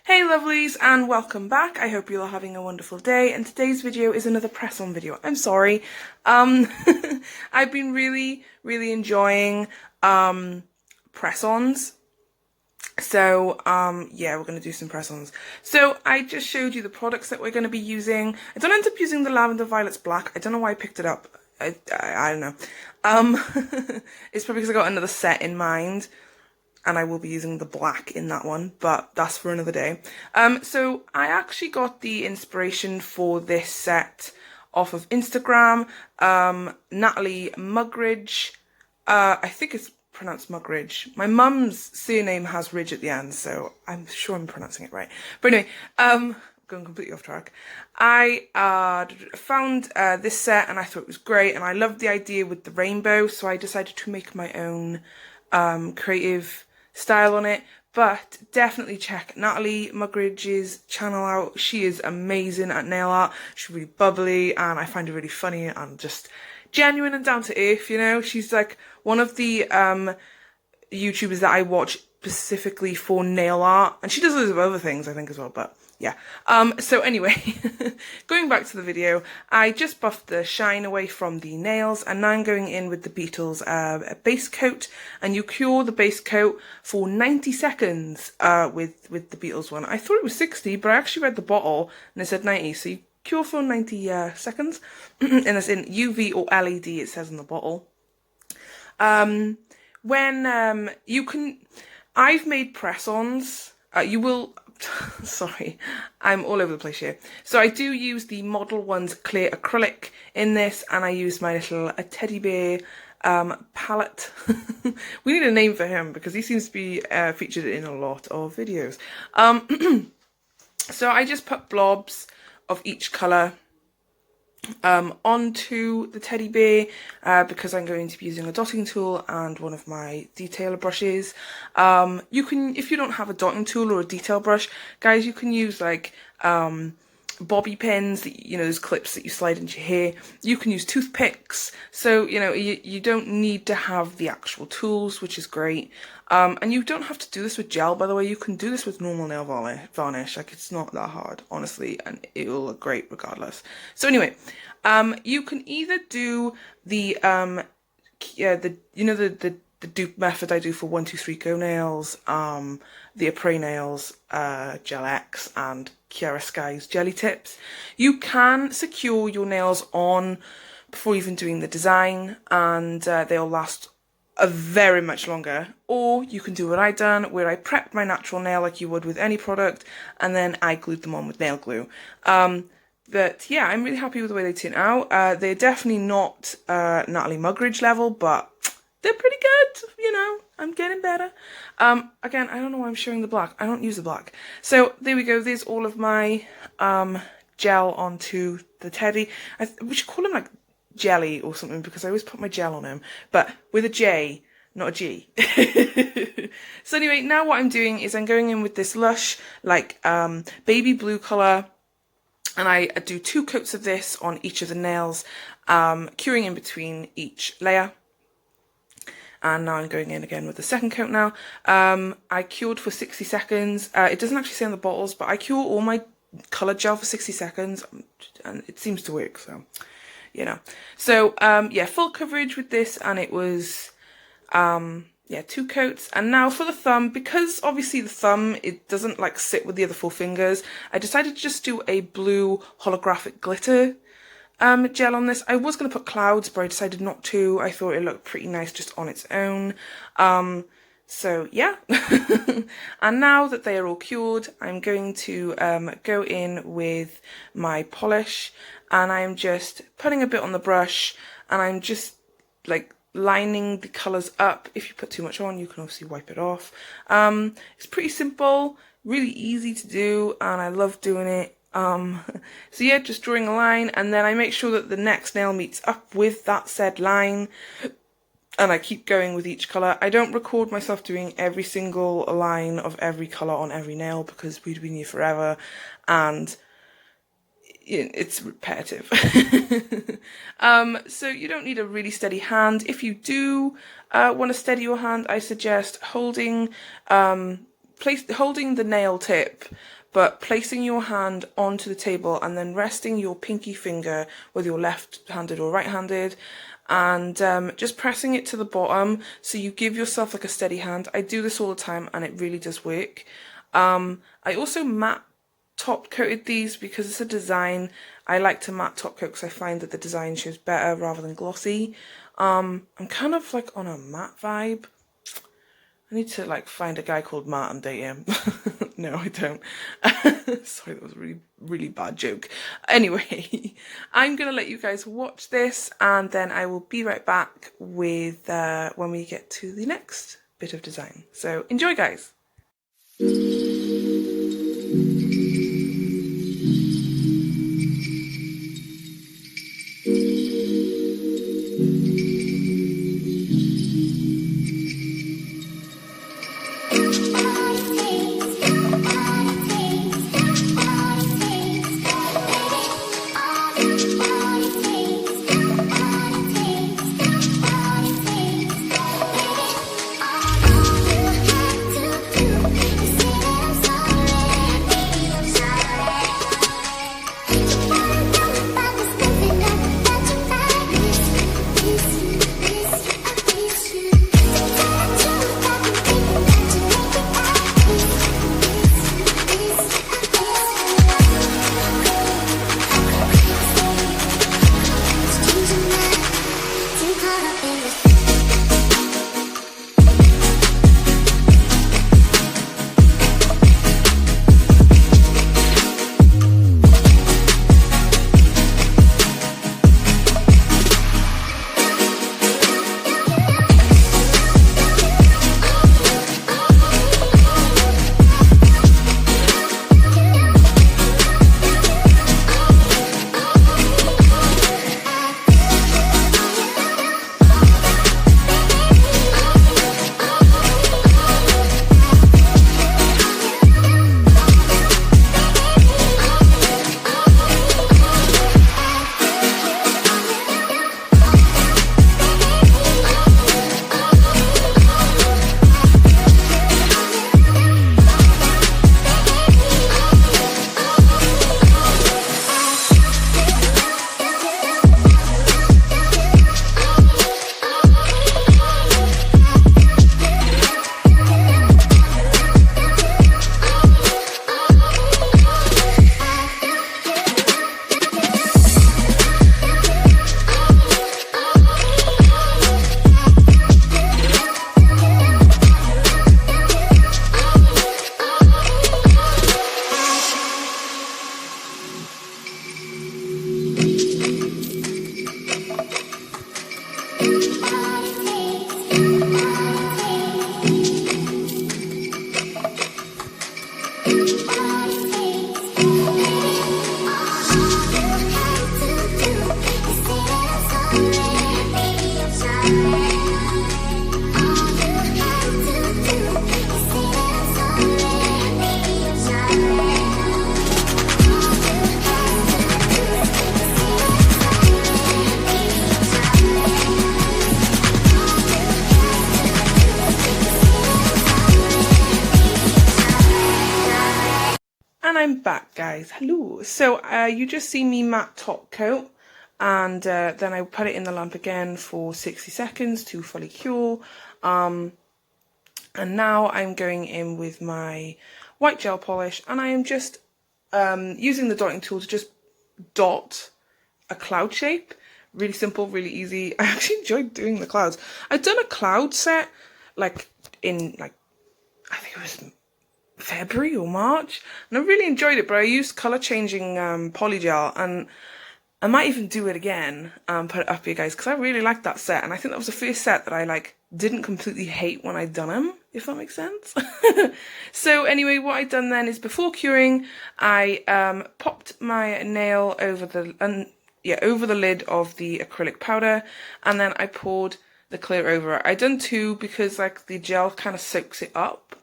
Hey lovelies, and welcome back. I hope you're all having a wonderful day, and today's video is another press-on video. I'm sorry. I've been really enjoying press-ons. So yeah, we're going to do some press-ons. So I just showed you the products that we're going to be using. I don't end up using the Lavender Violets Black. I don't know why I picked it up. I don't know. It's probably because I got another set in mind, and I will be using the black in that one, but that's for another day. So I actually got the inspiration for this set off of Instagram. Natalie Mugridge, I think it's pronounced Mugridge. My mum's surname has Ridge at the end, so I'm sure I'm pronouncing it right. But anyway, going completely off track. I found this set and I thought it was great, and I loved the idea with the rainbow, so I decided to make my own creative style on it. But definitely check Natalie Mugridge's channel out. She is amazing at nail art. She's really bubbly, and I find her really funny and just genuine and down to earth, you know. She's like one of the YouTubers that I watch specifically for nail art, and she does loads of other things I think as well, but yeah. So anyway, going back to the video, I just buffed the shine away from the nails, and now I'm going in with the Beetles base coat, and you cure the base coat for 90 seconds with the Beetles one. I thought it was 60, but I actually read the bottle and it said 90, so you cure for 90 seconds, and it's in UV or LED, it says on the bottle. When you can, I've made press-ons, you will, sorry, I'm all over the place here. So I do use the Modelones clear acrylic in this, and I use my little teddy bear palette. We need a name for him because he seems to be featured in a lot of videos. So I just put blobs of each colour onto the teddy bear because I'm going to be using a dotting tool and one of my detailer brushes. You can, if you don't have a dotting tool or a detail brush, guys, you can use like bobby pins, you know, those clips that you slide into your hair. You can use toothpicks, so you know you don't need to have the actual tools, which is great. And you don't have to do this with gel, by the way. You can do this with normal nail varnish. Like, it's not that hard, honestly, and it will look great regardless. So anyway, you can either do the the dupe method I do for 123 Go Nails, the Apres Nails, Gel X, and Kiara Sky's Jelly Tips. You can secure your nails on before even doing the design, and they'll last very much longer. Or you can do what I done, where I prepped my natural nail like you would with any product, and then I glued them on with nail glue. But yeah, I'm really happy with the way they turn out. They're definitely not Natalie Mugridge level, but they're pretty good, you know. I'm getting better. Again, I don't know why I'm showing the black. I don't use the black. So there we go. There's all of my gel onto the teddy. We should call him like Jelly or something, because I always put my gel on him, but with a J, not a G. So anyway, now what I'm doing is I'm going in with this Lush like baby blue colour, and I do 2 coats of this on each of the nails, curing in between each layer. And now I'm going in again with the second coat now. I cured for 60 seconds. It doesn't actually say on the bottles, but I cure all my colour gel for 60 seconds, and it seems to work, so, you know. So, yeah, full coverage with this, and it was, yeah, 2 coats. And now for the thumb, because obviously the thumb, it doesn't, like, sit with the other 4 fingers, I decided to just do a blue holographic glitter gel on this. I was going to put clouds, but I decided not to. I thought it looked pretty nice just on its own. So yeah. And now that they are all cured, I'm going to go in with my polish, and I'm just putting a bit on the brush, and I'm just like lining the colours up. If you put too much on, you can obviously wipe it off. It's pretty simple, really easy to do, and I love doing it. So yeah, just drawing a line, and then I make sure that the next nail meets up with that said line, and I keep going with each colour. I don't record myself doing every single line of every colour on every nail, because we'd been here forever, and it's repetitive. So you don't need a really steady hand. If you do want to steady your hand, I suggest holding holding the nail tip, but placing your hand onto the table and then resting your pinky finger, whether you're left-handed or right-handed, and just pressing it to the bottom so you give yourself like a steady hand. I do this all the time and it really does work. I also matte top coated these because it's a design. I like to matte top coat because I find that the design shows better rather than glossy. I'm kind of like on a matte vibe. I need to like find a guy called Matt and date him. No, I don't. Sorry, that was a really, really bad joke. Anyway, I'm going to let you guys watch this and then I will be right back with when we get to the next bit of design. So enjoy, guys. And I'm back, guys. Hello. So you just see me matte top coat, and then I put it in the lamp again for 60 seconds to fully cure. And now I'm going in with my white gel polish, and I am just using the dotting tool to just dot a cloud shape. Really simple, really easy. I actually enjoyed doing the clouds. I've done a cloud set like in I think it was February or March, and I really enjoyed it, but I used colour changing polygel, and I might even do it again and put it up here, guys, because I really liked that set, and I think that was the first set that I like didn't completely hate when I'd done them, if that makes sense. So anyway, what I'd done then is before curing, I popped my nail over the over the lid of the acrylic powder, and then I poured the clear over it. I done two because like the gel kind of soaks it up.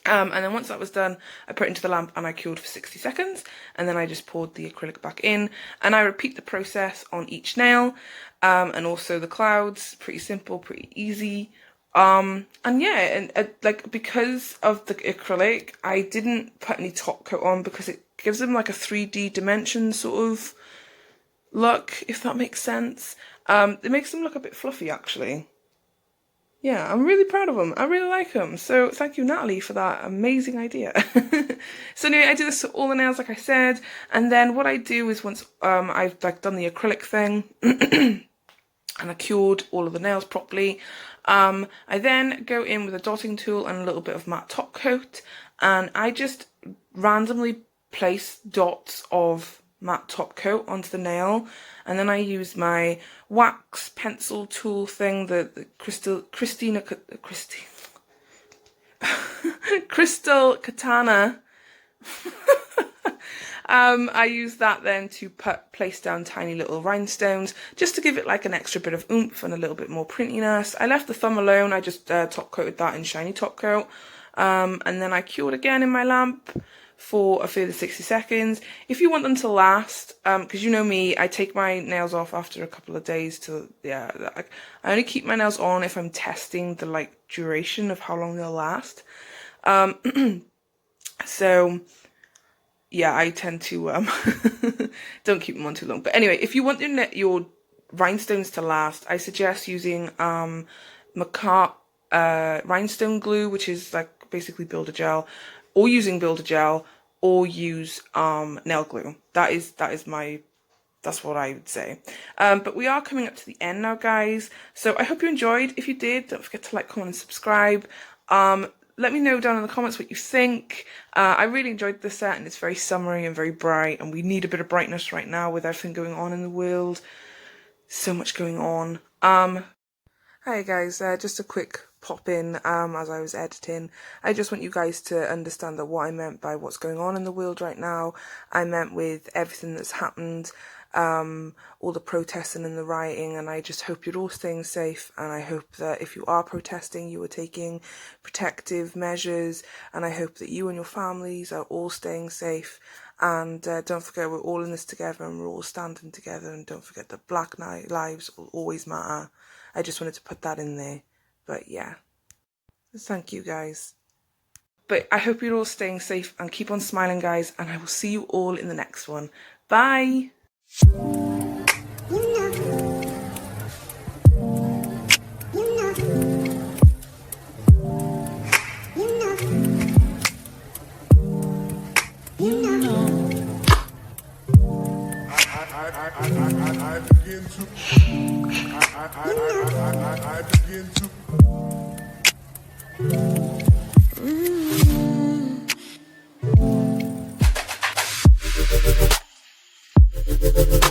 And then once that was done, I put it into the lamp and I cured for 60 seconds, and then I just poured the acrylic back in, and I repeat the process on each nail, and also the clouds. Pretty simple, pretty easy. And yeah, and like, because of the acrylic, I didn't put any top coat on because it gives them like a 3D dimension sort of look, if that makes sense. It makes them look a bit fluffy, actually. Yeah, I'm really proud of them. I really like them. So thank you, Natalie, for that amazing idea. So anyway, I do this to all the nails, like I said. And then what I do is, once I've like done the acrylic thing and I cured all of the nails properly, I then go in with a dotting tool and a little bit of matte top coat, and I just randomly place dots of matte top coat onto the nail, and then I use my wax pencil tool thing, the Crystal Katana. I use that then to place down tiny little rhinestones, just to give it like an extra bit of oomph and a little bit more printiness. I left the thumb alone. I just top coated that in shiny top coat, and then I cured again in my lamp for a further 60 seconds. If you want them to last, because you know me, I take my nails off after a couple of days to, yeah, I only keep my nails on if I'm testing the like duration of how long they'll last. So yeah, I tend to don't keep them on too long. But anyway, if you want your rhinestones to last, I suggest using Maca rhinestone glue, which is like basically Builder gel, or using Builder gel, or use nail glue. That's what I would say. But we are coming up to the end now, guys. So I hope you enjoyed. If you did, don't forget to like, comment, and subscribe. Let me know down in the comments what you think. I really enjoyed this set, and it's very summery and very bright, and we need a bit of brightness right now with everything going on in the world. So much going on. Hi guys, just a quick pop in as I was editing. I just want you guys to understand that what I meant by what's going on in the world right now, I meant with everything that's happened, all the protesting and the rioting, and I just hope you're all staying safe, and I hope that if you are protesting, you are taking protective measures, and I hope that you and your families are all staying safe. And don't forget, we're all in this together, and we're all standing together, and don't forget that Black lives will always matter. I just wanted to put that in there. But yeah, thank you guys. But I hope you're all staying safe and keep on smiling, guys, and I will see you all in the next one. Bye! I begin to